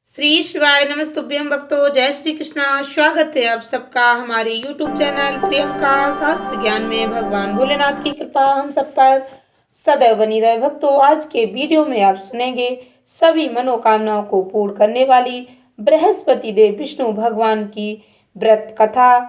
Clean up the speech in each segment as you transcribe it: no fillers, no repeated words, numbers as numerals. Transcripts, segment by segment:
श्री शिवाय नमस्तुभ्यं भक्तों। जय श्री कृष्णा। स्वागत है आप सबका हमारे YouTube चैनल प्रियंका शास्त्र ज्ञान में। भगवान भोलेनाथ की कृपा हम सब पर सदैव बनी रहे। भक्तों, आज के वीडियो में आप सुनेंगे सभी मनोकामनाओं को पूर्ण करने वाली बृहस्पति देव विष्णु भगवान की व्रत कथा,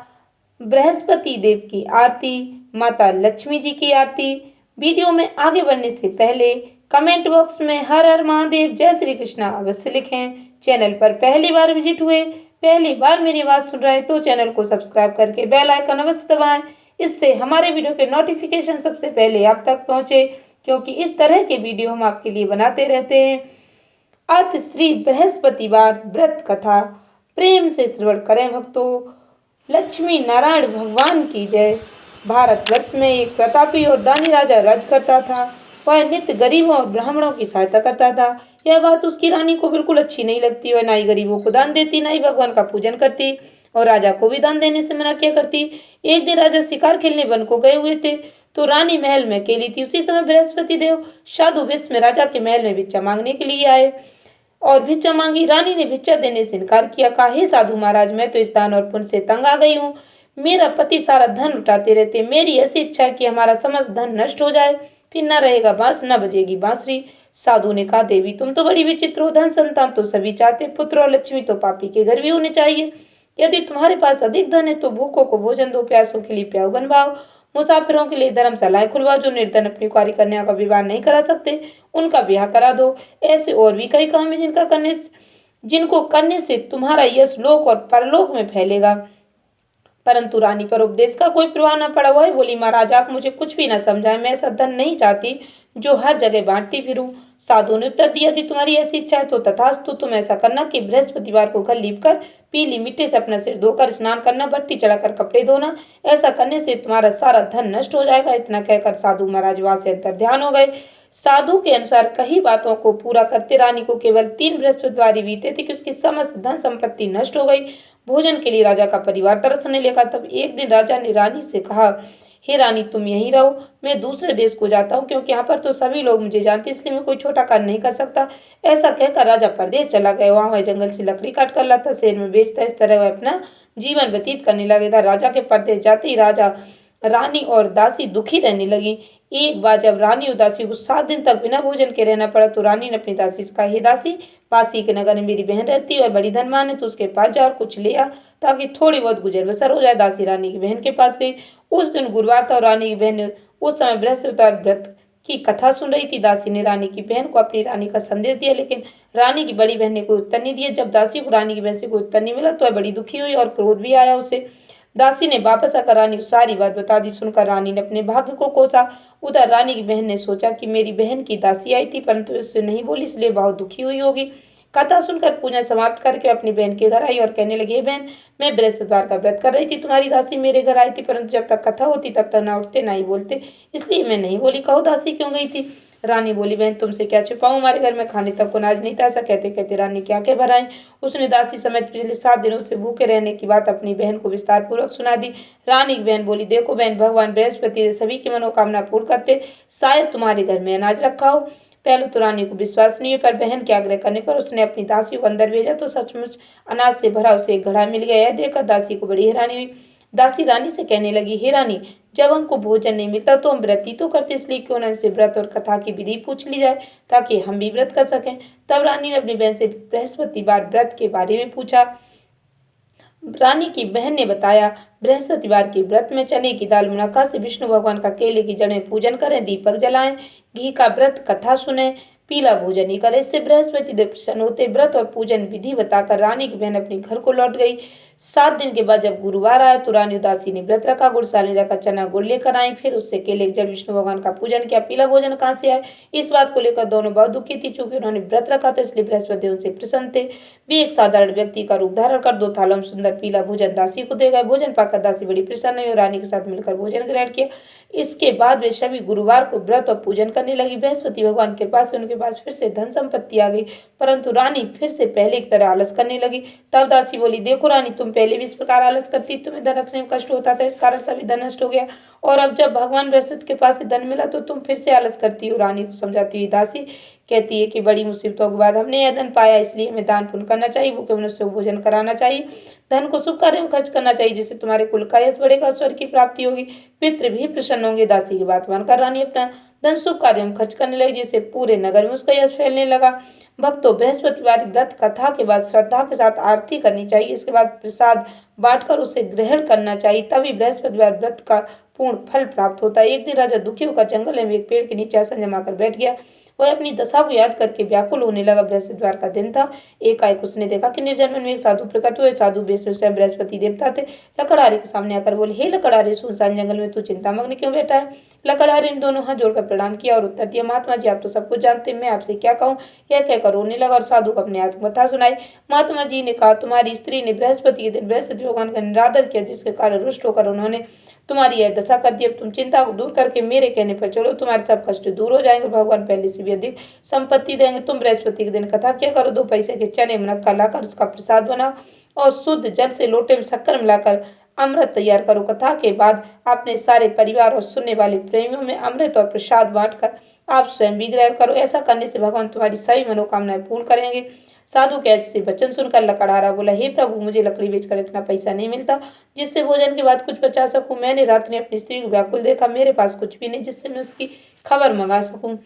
बृहस्पति देव की आरती, माता लक्ष्मी जी की आरती। वीडियो में आगे बढ़ने से पहले कमेंट बॉक्स में हर हर महादेव जय श्री कृष्णा अवश्य लिखें। चैनल पर पहली बार विजिट हुए, पहली बार मेरी आवाज सुन रहे हैं तो चैनल को सब्सक्राइब करके बेल आइकन अवश्य दबाएं। इससे हमारे वीडियो के नोटिफिकेशन सबसे पहले आप तक पहुंचे, क्योंकि इस तरह के वीडियो हम आपके लिए बनाते रहते हैं। अर्थ श्री बृहस्पतिवार व्रत कथा प्रेम से श्रवण करें भक्तों। लक्ष्मी नारायण भगवान की जय। भारतवर्ष में एक प्रतापी और दानी राजा राज करता था। वह नित्य गरीबों और ब्राह्मणों की सहायता करता था। यह बात उसकी रानी को बिल्कुल अच्छी नहीं लगती। वह ना ही गरीबों को दान देती, ना ही भगवान का पूजन करती, और राजा को भी दान देने से मना किया करती। एक दिन राजा शिकार खेलने वन को गए हुए थे, तो रानी महल में अकेली थी। उसी समय बृहस्पति देव साधु वेश में राजा के महल में भिक्षा मांगने के लिए आए और भिक्षा मांगी। रानी ने भिक्षा देने से इनकार किया। कहा, हे साधु महाराज, मैं तो इस दान और पुण्य से तंग आ गई हूँ। मेरा पति सारा धन लुटाते रहते। मेरी ऐसी इच्छा है कि हमारा समस्त धन नष्ट हो जाए, फिर न रहेगा बांस, न बजेगी बांसुरी। साधु ने कहा, देवी तुम तो बड़ी विचित्र हो। धन संतान तो सभी चाहते, पुत्र और लक्ष्मी तो पापी के घर भी होने चाहिए। यदि तुम्हारे पास अधिक धन है तो भूखों को भोजन दो, प्यासों के लिए प्याऊ बनवाओ, मुसाफिरों के लिए धर्मशालाएं खुलवाओ। जो निर्धन अपनी कुंवारी कन्या का विवाह नहीं करा सकते, उनका ब्याह करा दो। ऐसे और भी कई काम है जिनको करने से तुम्हारा यश लोक और परलोक में फैलेगा। परंतु रानी पर उपदेश का कोई प्रभाव न पड़ा। वह बोली, महाराज आप मुझे कुछ भी न समझाएं। मैं ऐसा धन नहीं चाहती जो हर जगह बांटती फिरूं। साधु ने उत्तर दिया, यदि तुम्हारी ऐसी इच्छा है तो तथास्तु। तुम ऐसा करना कि बृहस्पतिवार को घर लीपकर पीली मिट्टी से अपना सिर धोकर स्नान करना, भट्टी चढ़ाकर कपड़े धोना। ऐसा करने से तुम्हारा सारा धन नष्ट हो जाएगा। इतना कहकर साधु महाराज वहां से अंतर ध्यान हो गए। साधु के अनुसार कई बातों को पूरा करते रानी को केवल 3 बृहस्पतिवार बीते थे कि उसकी समस्त धन संपत्ति नष्ट हो गई। भोजन के लिए राजा का परिवार तरसने लगा। तब एक दिन राजा ने रानी से कहा, हे रानी तुम यहीं रहो, मैं दूसरे देश को जाता हूँ, क्योंकि यहाँ पर तो सभी लोग मुझे जानते, इसलिए मैं कोई छोटा कार्य नहीं कर सकता। ऐसा कहकर राजा परदेश चला गया। वहां वह जंगल से लकड़ी काट कर लाता, शहर में बेचता। इस तरह वह अपना जीवन व्यतीत करने लगा था। राजा के परदेश जाते ही राजा, रानी और दासी दुखी रहने लगी। एक बार जब रानी और दासी को 7 दिन तक बिना भोजन के रहना पड़ा, तो रानी ने अपनी दासी से कहा, हे दासी, पास ही के नगर में मेरी बहन रहती है और बड़ी धनवान है, तो उसके पास जा और कुछ ले आ, ताकि थोड़ी बहुत गुजर बसर हो जाए। दासी रानी की बहन के पास गई। उस दिन गुरुवार था और रानी की बहन ने उस समय बृहस्पतिवार व्रत की कथा सुन रही थी। दासी ने रानी की बहन को अपनी रानी का संदेश दिया, लेकिन रानी की बड़ी बहन ने कोई उत्तर नहीं दिया। जब दासी को रानी की बहन से कोई उत्तर नहीं मिला तो वह बड़ी दुखी हुई और क्रोध भी आया उसे। दासी ने वापस आकर रानी को सारी बात बता दी। सुनकर रानी ने अपने भाग्य को कोसा। उधर रानी की बहन ने सोचा कि मेरी बहन की दासी आई थी, परंतु उससे नहीं बोली, इसलिए बहुत दुखी हुई होगी। कथा सुनकर पूजा समाप्त करके अपनी बहन के घर आई और कहने लगी, बहन मैं बृहस्पतिवार का व्रत कर रही थी, तुम्हारी दासी मेरे घर आई थी, परंतु जब तक कथा होती तब तक ना उठते ना ही बोलते, इसलिए मैं नहीं बोली। कहो दासी क्यों गई थी? रानी बोली, बहन तुमसे क्या छुपाऊं, हमारे घर में खाने तक को अनाज नहीं था। ऐसा कहते कहते रानी की आंखें भर आई। उसने दासी समेत पिछले 7 दिनों से भूखे रहने की बात अपनी बहन को विस्तार पूर्वक सुना दी। रानी की बहन बोली, देखो बहन, भगवान बृहस्पति सभी की मनोकामना पूर्ण करते, शायद तुम्हारे घर में अनाज रखा हो। पहले तो रानी को विश्वास नहीं हुआ, पर बहन के आग्रह करने पर उसने अपनी दासी को अंदर भेजा तो सचमुच अनाज से भरा उसे एक घड़ा मिल गया। यह देखकर दासी को बड़ी हैरानी हुई। दासी रानी से कहने लगी, हे रानी, जब हमको भोजन नहीं मिलता तो हम व्रत ही तो करते, इसलिए क्यों न इनसे व्रत और कथा की विधि पूछ ली जाए, ताकि हम भी व्रत कर सकें। तब रानी ने अपनी बहन से बृहस्पतिवार व्रत के बारे में पूछा। रानी की बहन ने बताया, बृहस्पतिवार के व्रत में चने की दाल, मुनक्का से विष्णु भगवान का केले की जड़ में पूजन करें, दीपक जलाएं, घी का व्रत कथा सुने, पीला भोजन ही करें, इससे बृहस्पति देव प्रसन्न होते। व्रत और पूजन विधि बताकर रानी की बहन अपने घर को लौट गई। 7 दिन के बाद जब गुरुवार आया तो रानी उदासी ने व्रत रखा। गुड़साले जाकर चना गुड़ लेकर आई, फिर उससे केले के जड़ विष्णु भगवान का पूजन किया। पीला भोजन कहाँ से आए, इस बात को लेकर दोनों बहुत दुखी थी। चूंकि उन्होंने व्रत रखा था इसलिए बृहस्पति उनसे प्रसन्न थे। वे एक साधारण व्यक्ति का रूप धारण कर 2 थालों में सुंदर पीला भोजन दासी को दे गए। भोजन पाकर दासी बड़ी प्रसन्न हुई और रानी के साथ मिलकर भोजन ग्रहण किया। इसके बाद वे सभी गुरुवार को व्रत और पूजन करने लगी। बृहस्पति भगवान के पास उनके पास फिर से धन संपत्ति आ गई, परंतु रानी फिर से पहले की तरह आलस करने लगी। तब दासी बोली, देखो रानी, तुम पहले भी इस प्रकार आलस करती, तुम्हें धन रखने में कष्ट होता था, इस कारण सभी धन नष्ट हो गया, और अब जब भगवान बृहस्पति के पास से धन मिला तो तुम फिर से आलस करती हो। रानी को समझाती हुई दासी कहती है कि बड़ी मुसीबतों के बाद हमने यह धन पाया, इसलिए हमें दान पुण्य करना चाहिए, भूखे मनुष्य को भोजन कराना चाहिए, धन को शुभ कार्य में खर्च करना चाहिए, जिससे तुम्हारे कुल का यश बढ़ेगा, स्वर्ग की प्राप्ति होगी, पितृ भी प्रसन्न होंगे। दासी की बात मानकर रानी अपना धन शुभ कार्यों में खर्च करने लगी, जिससे पूरे नगर में उसका यश फैलने लगा। भक्तों, बृहस्पतिवार व्रत कथा के बाद श्रद्धा के साथ आरती करनी चाहिए, इसके बाद प्रसाद बांटकर उसे ग्रहण करना चाहिए, तभी बृहस्पतिवार व्रत का पूर्ण फल प्राप्त होता है। एक दिन राजा दुखी होकर जंगल में एक पेड़ के नीचे आसन जमाकर बैठ गया। वह अपनी दशा को याद करके व्याकुल होने लगा। बृहस्पतिवार का दिन था। एकाएक उसने देखा कि निर्जन वन में एक साधु प्रकट हुए। साधु वेश में स्वयं बृहस्पति देवता थे। लकड़हारे के सामने आकर बोले, हे लकड़हारे, सुनसान जंगल में तू चिंतामग्न क्यों बैठा है? लकड़हारे ने दोनों हाथ जोड़कर प्रणाम किया और उत्तर दिया, महात्मा जी, आप तो सब कुछ जानते हैं, मैं आपसे क्या कहूँ? यह कहकर रोने लगा और साधु को अपनी आत्मकथा सुनाई। महात्मा जी ने कहा, तुम्हारी स्त्री ने बृहस्पति के दिन बृहस्पति भगवान का निरादर किया, जिसके कारण रुष्ट होकर उन्होंने तुम्हारी यह दशा कर दी। अब तुम चिंता को दूर करके मेरे कहने पर चलो, तुम्हारे सब कष्ट दूर हो जाएंगे, भगवान पहले से भी अधिक संपत्ति देंगे। तुम बृहस्पति के दिन कथा क्या करो, 2 पैसे के चने मुनक्का लाकर उसका प्रसाद बनाओ और शुद्ध जल से लोटे में शक्कर मिलाकर अमृत तैयार करो। कथा के बाद अपने सारे परिवार और सुनने वाले प्रेमियों में अमृत और प्रसाद बांटकर आप स्वयं भी ग्रहण करो। ऐसा करने से भगवान तुम्हारी सभी मनोकामनाएं पूर्ण करेंगे। साधु के ऐसे वचन सुनकर लकड़हारा बोला, हे प्रभु, मुझे लकड़ी बेचकर इतना पैसा नहीं मिलता जिससे भोजन के बाद कुछ बचा सकूं। मैंने रात में अपनी स्त्री को व्याकुल देखा, मेरे पास कुछ भी नहीं जिससे मैं उसकी खबर मंगा सकूं।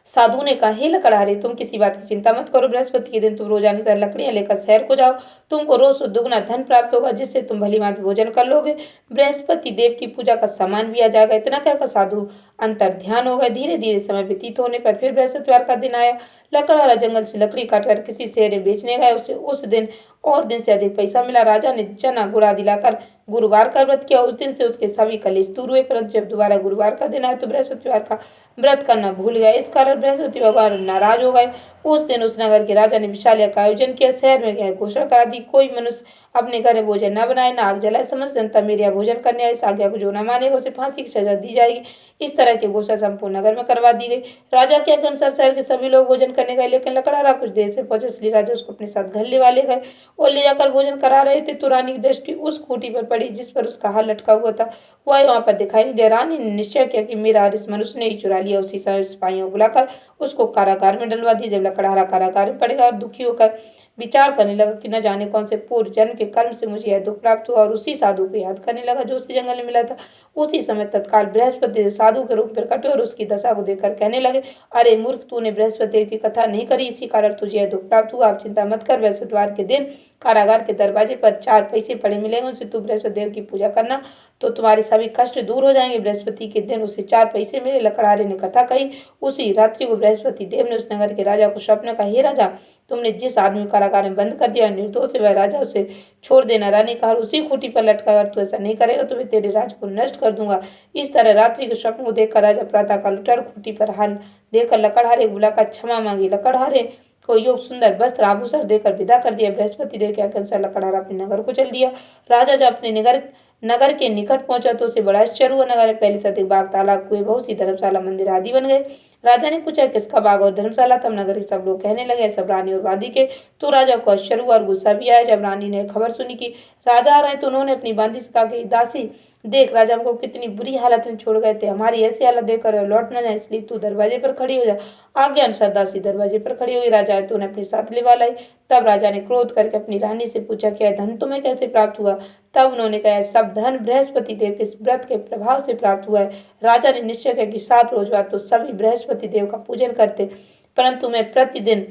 साधु ने कहा, हे लकड़हारे, तुम किसी बात की चिंता मत करो। बृहस्पति के दिन तुम रोजाना की तरह लकड़ियां लेकर शहर को जाओ। तुमको रोज दुगना धन प्राप्त होगा, जिससे तुम भली भांति भोजन कर लोगे। बृहस्पति देव की पूजा का सामान भी आ जाएगा। इतना कहकर साधु अंतर ध्यान हो गए। धीरे धीरे समय व्यतीत होने पर फिर बृहस्पतिवार का दिन आया। लकड़हारा जंगल से लकड़ी काटकर किसी शहर में बेचने गए। उसे उस दिन और दिन से अधिक पैसा मिला। राजा ने चना गुड़ा दिलाकर गुरुवार का व्रत किया। उस दिन से उसके सभी कलेश दूर हुए। परंतु जब दोबारा गुरुवार का दिन आया तो बृहस्पतिवार का व्रत करना भूल गया। इस कारण बृहस्पति भगवान नाराज हो गए। उस दिन उस नगर के राजा ने विशाल यज्ञ का आयोजन किया। शहर में यह घोषणा करा दी, कोई मनुष्य अपने घर में भोजन न बनाए, न आग जलाए। समस्त जनता मेरे यहाँ भोजन करने आए। इस आज्ञा को जो न मानेगा उसे फांसी की सजा दी जाएगी। इस तरह की घोषणा संपूर्ण नगर में करवा दी गई। राजा के अनुसार शहर के सभी लोग भोजन करने गए, लेकिन लकड़हारा कुछ देर से पहुंचे, इसलिए राजा उसको अपने साथ घर ले वाले गए और ले जाकर भोजन करा रहे थे तो रानी की दृष्टि उस खूंटी पर पड़ी जिस पर उसका हार लटका हुआ था। वह वहां पर दिखाई नहीं दिया। रानी ने निश्चय किया कि मेरा हार इस मनुष्य ने ही चुरा लिया। उसी समय सिपाहियों को बुलाकर उसको कारागार में डलवा दिया। जब लकड़हारा कारागार में पड़ेगा और दुखी होकर विचार करने लगा कि न जाने कौन से पूर्व जन्म के कर्म से मुझे यह दुख प्राप्त हुआ, और उसी साधु को याद करने लगा जो उसी जंगल में मिला था। उसी समय तत्काल बृहस्पति साधु के रूप में प्रकट हुए और उसकी दशा को देखकर कहने लगे, अरे मूर्ख, तूने बृहस्पति देव की कथा नहीं करी, इसी कारण तुझे यह दुख प्राप्त हुआ। आप चिंता मत कर। बृहस्पतिवार के दिन कारागार के दरवाजे पर 4 पैसे पड़े मिलेंगे, उनसे तू बृहस्पति देव की पूजा करना तो तुम्हारे सभी कष्ट दूर हो जाएंगे। बृहस्पति के दिन उसे 4 पैसे मिले। लकड़हारे ने कथा कही। उसी रात्रि को बृहस्पति देव ने उस नगर के राजा को स्वप्न कहा, हे राजा, तुमने जिस आदमी को कारागार में बंद कर दिया निर्दोष है, वह राजा उसे छोड़ देना। रानी कहा, उसी खूंटी पर लटका, अगर तू ऐसा नहीं करेगा तो मैं तेरे राज को नष्ट कर दूंगा। इस तरह रात्रि के स्वप्न को देखकर राजा प्रातः काल उठा और खूंटी पर हाल देखकर लकड़हारे को बुलाकर क्षमा मांगी। लकड़हारे को योग सुंदर वस्त्र आभूषण देकर विदा कर दिया। बृहस्पति देव के अनुसार लकड़हारा अपने नगर को चल दिया। राजा जब अपने नगर के निकट पहुंचा तो उसे बड़ा आश्चर्य हुआ। नगर में पहले से अधिक बाग, तालाब, कुएं, बहुत सी धर्मशाला, मंदिर आदि बन गए। राजा ने पूछा, किसका बाग और धर्मशाला? तब नगर के सब लोग कहने लगे, सब रानी और वादी के। तो राजा को आश्चर्य हुआ और गुस्सा भी आया। जब रानी ने खबर सुनी कि राजा आ रहे तो उन्होंने अपनी बांदी से कहा कि दासी, देख, राजा हमको कितनी बुरी हालत में छोड़ गए थे, हमारी ऐसी हालत देखकर लौट न जाए, इसलिए तू दरवाजे पर खड़ी हो जा। आज्ञा अनुसार दासी दरवाजे पर खड़ी हुई। राजा आए तो उन्हें अपने साथ ले लाई। तब राजा ने क्रोध करके अपनी रानी से पूछा, क्या धन तुम्हें कैसे प्राप्त हुआ? तब उन्होंने कहा, सब धन बृहस्पति देव के व्रत के प्रभाव से प्राप्त हुआ है। राजा ने निश्चय किया कि 7 रोज बाद तो सभी बृहस्पति देव का पूजन करते, परंतु मैं प्रतिदिन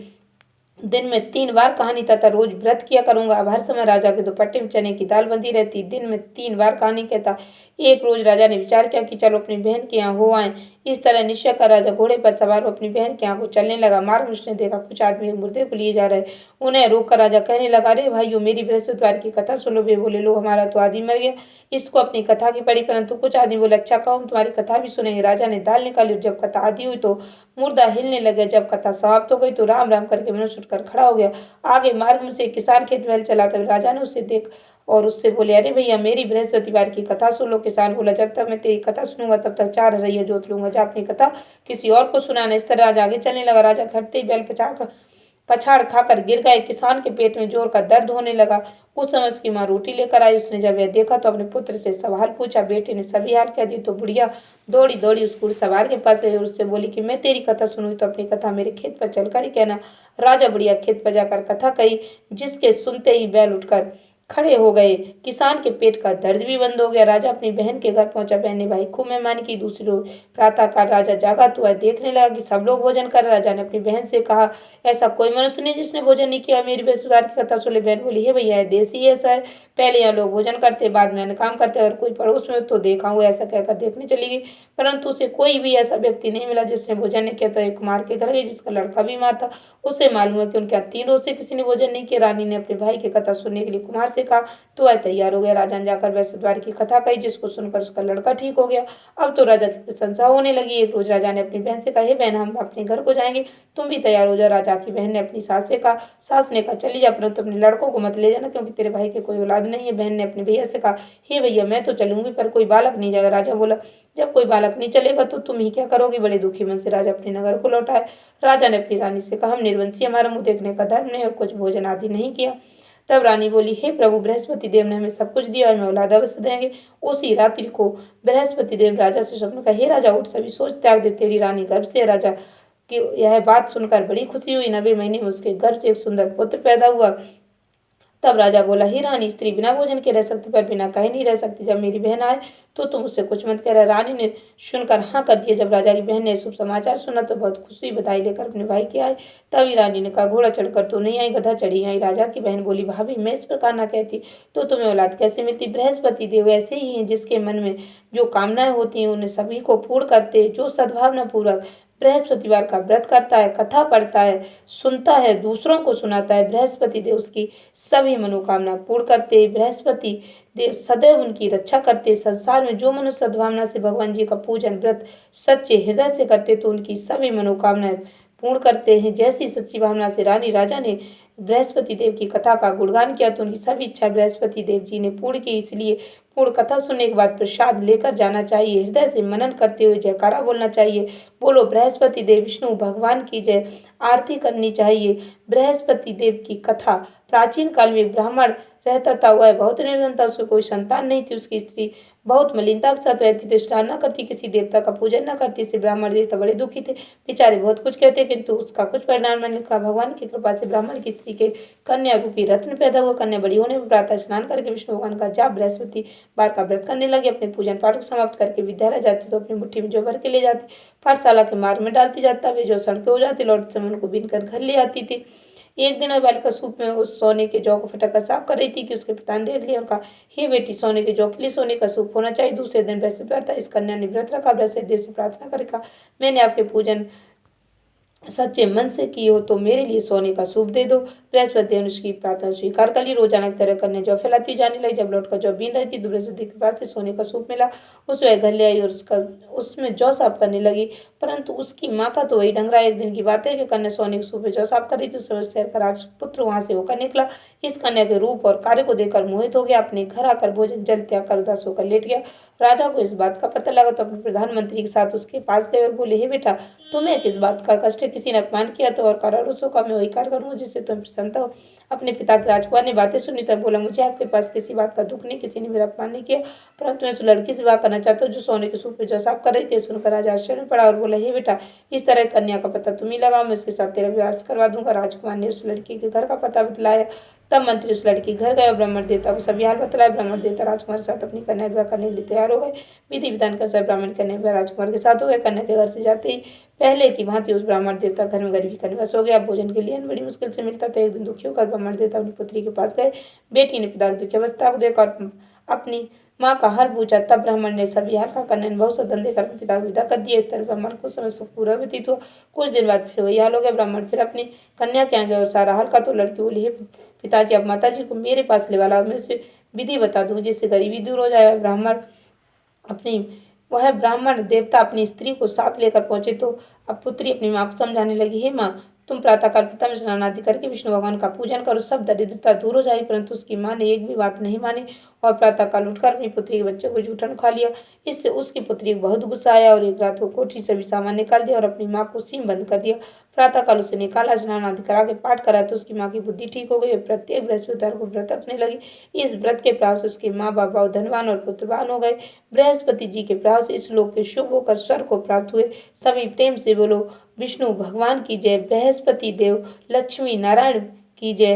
दिन में 3 बार कहानी तथा रोज व्रत किया करूंगा। अब हर समय राजा के दुपट्टे में चने की दाल बंधी रहती। दिन में 3 बार कहानी कहता। एक रोज राजा ने विचार किया कि चलो अपनी बहन के यहाँ हो आए। इस तरह निश्चय कर राजा घोड़े पर सवार हो अपनी बहन के यहाँ को चलने लगा। मार्ग में उसने देखा कुछ आदमी मुर्दे को लिए जा रहे। उन्हें रोककर राजा कहने लगा, अरे भाइयों, मेरी बृहस्पतिवार की कथा सुनो। वे बोले, लो, हमारा तो आदमी मर गया, इसको अपनी कथा की पड़ी। परंतु कुछ आदमी बोले, अच्छा कहो, हम तुम्हारी कथा भी सुनेंगे। राजा ने दाल निकाली। जब कथा आदि हुई तो मुर्दा हिलने लगे। जब कथा समाप्त हो गई तो राम राम करके मनुष्य उठकर खड़ा हो गया। आगे मार्ग में से एक किसान खेत में हल चलाता। राजा ने उससे देख और उससे बोले, अरे भैया, मेरी बृहस्पतिवार की कथा सुन लो। किसान बोला, जब तक मैं तेरी कथा सुनूंगा तब तक 4 हरैया जोत लूंगा। जा अपनी कथा किसी और को सुनाना। इस तरह राजा आगे चलने लगा। राजा खटते ही बैल पचाकर पछाड़ खाकर गिर गए। किसान के पेट में जोर का दर्द होने लगा। उस समय उसकी माँ रोटी लेकर आई। उसने जब यह देखा तो अपने पुत्र से सवाल पूछा। बेटे ने सभी हाल कह दी तो बुढ़िया दौड़ी दौड़ी उस घुड़सवार के पास गई और उससे बोली कि मैं तेरी कथा सुनूं तो अपनी कथा मेरे खेत पर चलकर ही कहना। राजा बुढ़िया खेत पर जाकर कथा कही, जिसके सुनते ही बैल उठकर खड़े हो गए। किसान के पेट का दर्द भी बंद हो गया। राजा अपनी बहन के घर पहुंचा। बहन ने भाई खूब मेहमानी की। दूसरी रोज प्रातःकाल राजा जागा तो वह देखने लगा कि सब लोग भोजन कर। राजा ने अपनी बहन से कहा, ऐसा कोई मनुष्य नहीं जिसने भोजन नहीं किया। मेरी बेसुधार की कथा सुन ले। बहन बोली, हे भैया, देश ही ऐसा है, पहले यहाँ लोग भोजन करते, बाद में अन्य काम करते। अगर कोई पड़ोस में हो तो देखा हुआ, ऐसा कहकर देखने चली गई, परंतु उसे कोई भी ऐसा व्यक्ति नहीं मिला जिसने भोजन नहीं किया। तो एक कुमार के घर गई जिसका लड़का बीमार था। उससे मालूम हुआ कि उनके यहाँ 3 रोज से किसी ने भोजन नहीं किया। रानी ने अपने भाई की कथा सुनने के लिए कुमार से कहा तो वह तैयार हो गया। राजा ने जाकर वैश्वद्वार की कथा कही, जिसको सुनकर उसका लड़का ठीक हो गया। अब तो राजा की प्रशंसा होने लगी। एक रोज राजा ने अपनी बहन से कहा, हे बहन, हम अपने घर को जाएंगे, तुम भी तैयार हो जाओ। राजा की बहन ने अपनी सास से कहा। सास ने कहा, चली जा, परंतु अपने लड़कों को मत ले जाना, क्योंकि तेरे भाई के कोई औलाद नहीं है। बहन ने अपने भैया से कहा, हे भैया, मैं तो चलूंगी, पर कोई बालक नहीं जाएगा। राजा बोला, जब कोई बालक नहीं चलेगा तो तुम ही क्या करोगी। बड़े दुखी मन से राजा अपने नगर को लौटाए। राजा ने अपनी रानी से कहा, हम निर्वंशी, हमारा मुंह देखने का धर्म नहीं और कुछ भोजन आदि नहीं किया। तब रानी बोली, हे प्रभु, बृहस्पति देव ने हमें सब कुछ दिया और हमें औलाद अवश्य देंगे। उसी रात्रि को बृहस्पति देव राजा से स्वप्न का, हे राजा, उठ, सभी सोच त्याग दे, तेरी रानी गर्भ से। राजा की यह बात सुनकर बड़ी खुशी हुई। 90 महीने में उसके गर्भ से एक सुंदर पुत्र पैदा हुआ। तब राजा बोला, हे रानी, स्त्री बिना भोजन के रह सकती, पर बिना कहे नहीं रह सकती। जब मेरी बहन आए तो तुम उससे कुछ मत कह। रानी ने सुनकर हाँ कर दिया। जब राजा की बहन ने शुभ समाचार सुना तो बहुत खुश हुई, बधाई लेकर अपने भाई के आए। तभी रानी ने कहा, घोड़ा चढ़कर तो नहीं आई, गधा चढ़ी आई। राजा की बहन बोली, भाभी, मैं इस प्रकार ना कहती तो तुम्हें औलाद कैसे मिलती। बृहस्पति देव ऐसे ही हैं, जिसके मन में जो कामनाएं होती हैं उन्हें सभी को पूर्ण करते। जो सद्भावना पूर्वक बृहस्पतिवार का व्रत करता है, कथा पढ़ता है, सुनता है, दूसरों को सुनाता है, बृहस्पति देव उसकी सभी मनोकामना पूर्ण करते। बृहस्पति देव सदैव उनकी रक्षा करते। संसार में जो मनुष्य सद्भावना से भगवान जी का पूजन व्रत सच्चे हृदय से करते तो उनकी सभी मनोकामनाएं पूर्ण करते हैं। जैसी सच्ची भावना से रानी राजा ने बृहस्पति देव की कथा का गुणगान किया तो उनकी सभी इच्छा बृहस्पति देव जी ने पूर्ण की। इसलिए पूर्ण कथा सुनने के बाद प्रसाद लेकर जाना चाहिए। हृदय से मनन करते हुए जयकारा बोलना चाहिए, बोलो बृहस्पति देव विष्णु भगवान की जय। आरती करनी चाहिए। बृहस्पति देव की कथा, प्राचीन काल में ब्राह्मण रहता था, वह बहुत निर्धन था, उसको कोई संतान नहीं थी। उसकी स्त्री बहुत मलिनता के साथ रहती थी, स्नान न करती, किसी देवता का पूजन न करती। इससे ब्राह्मण देवता बड़े दुखी थे, बेचारे बहुत कुछ कहते, किंतु उसका कुछ परिणाम नहीं निकला। भगवान की कृपा से ब्राह्मण की स्त्री के कन्या रूपी रत्न पैदा हुआ। कन्या बड़ी होने पर प्रातः स्नान करके विष्णु भगवान का जाप बृहस्पति बार का व्रत करने लगे। अपने पूजन पाठ को समाप्त करके विद्यालय जाती तो अपनी मुट्ठी में जो भर के ले जाती, पाठशाला के मार्ग में डालती जाता। वे जो सड़के हो जाती, लौटते समय उनको बीन कर घर ले आती थी। एक दिन वह बालिका सूप में उस सोने के जौ को फटक कर साफ कर रही थी कि उसके पिता ने देख लिया और कहा, हे बेटी, सोने के जौ के लिए सोने का सूप होना चाहिए। दूसरे दिन बृहस्पतिवार था, इस कन्या ने व्रत रखा। बृहस्पति देव से प्रार्थना करेगा, मैंने आपके पूजन सच्चे मन से की हो तो मेरे लिए सोने का सूप दे दो। बृहस्पति देव ने उसकी प्रार्थना स्वीकार कर ली। रोजाना की तरह कन्या जौ फैलाती जाने लगी। जब लौटकर जौ बीन रही थी तो बृहस्पति के पास से सोने का सूप मिला। उस वह घर ले आई और उसमें जौ साफ करने लगी, परंतु उसकी माँ का तो वही ढंग रहा। एक दिन की बात है कि कन्या सोने के सूप में जौ साफ कर रही थी। उस समय शहर का राजपुत्र वहां से होकर निकला। इस कन्या के रूप और कार्य को देखकर मोहित हो गया। अपने घर आकर भोजन जल त्याग कर उदास होकर लेट गया। राजा को इस बात का पता लगा तो अपने प्रधानमंत्री के साथ उसके पास गए और बोले, हे बेटा, तुम्हें किस बात का कष्ट है? किसी ने अपमान किया तो और करारों का मैं वही कार्य करूँगा जिससे तुम प्रसन्न हो। अपने पिता के राजकुमार ने बातें सुनी तो बोला, मुझे आपके पास किसी बात का दुख नहीं, किसी ने मेरा अपमान नहीं किया, परंतु मैं उस लड़की से विवाह करना चाहता हूँ जो सोने के सूप में जो साफ कर रही थी। सुनकर राजा आश्चर्य में पड़ा और बोला, हे बेटा, इस तरह कन्या का पता तुम ही लगाओ, मैं उसके साथ तेरा विवाह करवा दूंगा। राजकुमार ने उस लड़की के घर का पता बतलाया। तब मंत्री उस लड़की घर गए और ब्राह्मण देवता को सभी हाल बतलाया। ब्राह्मण देवता राजकुमार के साथ अपनी कन्या विवाह करने के लिए तैयार हो गए। विधि विधान के अनुसार ब्राह्मण कन्या विवाह राजकुमार के साथ हो गए। कन्या के घर से जाते ही पहले की भांति उस ब्राह्मण देवता घर में गरीबी का निवास हो गया। भोजन के लिए बड़ी मुश्किल से मिलता था। एक दिन दुखी होकर ब्राह्मण देवता अपनी पुत्री के पास गए। बेटी ने पिता की दुखी अवस्था को देखा और अपनी माँ का हाल पूछा। तब ब्राह्मण ने सभी हाल का कन्या बहुत सदन देकर पिता को विदा कर दिया। इस तरह ब्राह्मण को समय सुख पूरा व्यतीत हुआ। कुछ दिन बाद फिर वही हाल हो गया। ब्राह्मण फिर अपनी कन्या के यहाँ गए और सारा हाल का तो लड़की बोली, हे पिताजी, आप माता जी को मेरे पास ले वाला, मैं उसे विधि बता दूँ जिससे गरीबी दूर हो जाए। वह ब्राह्मण देवता अपनी स्त्री को साथ लेकर पहुंचे तो अब पुत्री अपनी माँ को समझाने लगी, हे माँ, तुम प्रातःकाल पिता में स्नान आदि करके विष्णु भगवान का पूजन करो, सब दरिद्रता दूर हो जाएगी। परंतु उसकी माँ ने एक भी बात नहीं मानी। और प्रातःकाल उठकर अपनी पुत्री के बच्चे को जूठन खा लिया। इससे उसकी पुत्री को बहुत गुस्सा आया और एक रात को कोठरी से भी सामान निकाल दिया और अपनी माँ को सीम बंद कर दिया। प्रातःकाल उसे निकाला, स्नान आदि करा के पाठ करा तो उसकी माँ की बुद्धि ठीक हो गई। प्रत्येक बृहस्पतिवार को व्रत रखने लगी। इस व्रत के प्रभाव से उसके माँ बाप बहुत धनवान और पुत्रवान हो गए। बृहस्पति जी के प्रभाव से इस लोक के शुभ होकर स्वर्ग को प्राप्त हुए। सभी प्रेम से बोलो विष्णु भगवान की जय, बृहस्पति देव लक्ष्मी नारायण की जय।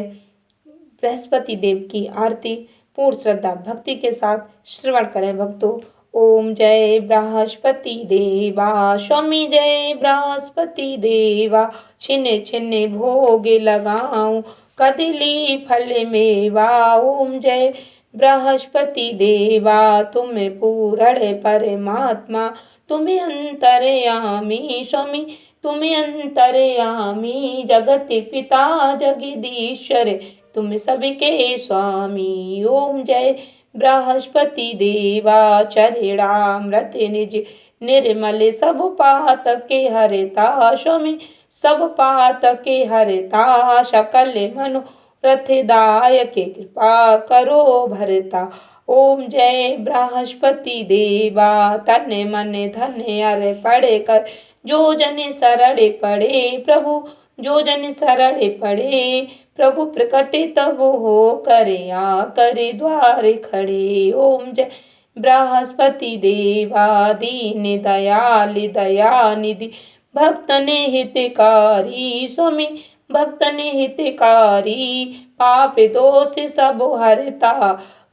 बृहस्पति देव की आरती पूर्ण श्रद्धा भक्ति के साथ श्रवण करें भक्तों। ओम जय बृहस्पति देवा, स्वामी जय बृहस्पति देवा, छिन्ने छिन्ने भोगे लगाऊं, कदली फल मेवा। ओम जय बृहस्पति देवा, तुम्हें पूर्ण परमात्मा, तुम्हें अंतर्यामी स्वामी, तुम्हें अंतर्यामी, जगत पिता जगदीश्वर, तुम सबके स्वामी। ओम जय बृहस्पति देवा, चरणामृत निज निर्मल, सब पातके हरता स्वामी, सब पातके हरता, सकल मनोरथदायक कृपा करो भरता। ओम जय बृहस्पति देवा, तन मन धन अर्पण कर, जो जन शरण पड़े प्रभु, जो जन शरण पड़े प्रभु, प्रकट तब हो करे आ करे द्वार खड़े। ओम जय बृहस्पति देवा, दीन दयाल दयानिधि, भक्तन हितकारी स्वामी, भक्तन हितकारी, पाप दोष सब हरता,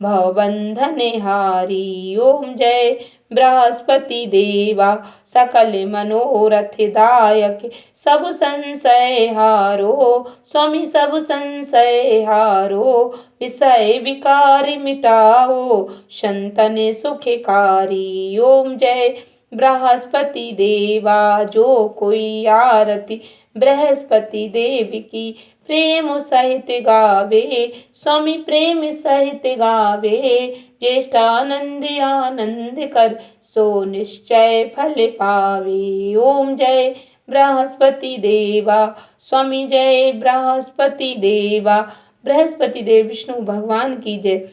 भवबंधन हारी। ओम जय बृहस्पति देवा, सकल मनोरथदायक, सब संशय हारो स्वामी, सब संशय हारो, विषय विकार मिटाओ, संतन सुखकारी। ओम जय बृहस्पति देवा, जो कोई आरती बृहस्पति देव की प्रेम सहित गावे स्वामी, प्रेम सहित गावे, ज्येष्ठानंद आनंद कर, सो निश्चय फल पावे। ओम जय बृहस्पति देवा, स्वामी जय बृहस्पति देवा, बृहस्पति देव विष्णु भगवान की जय।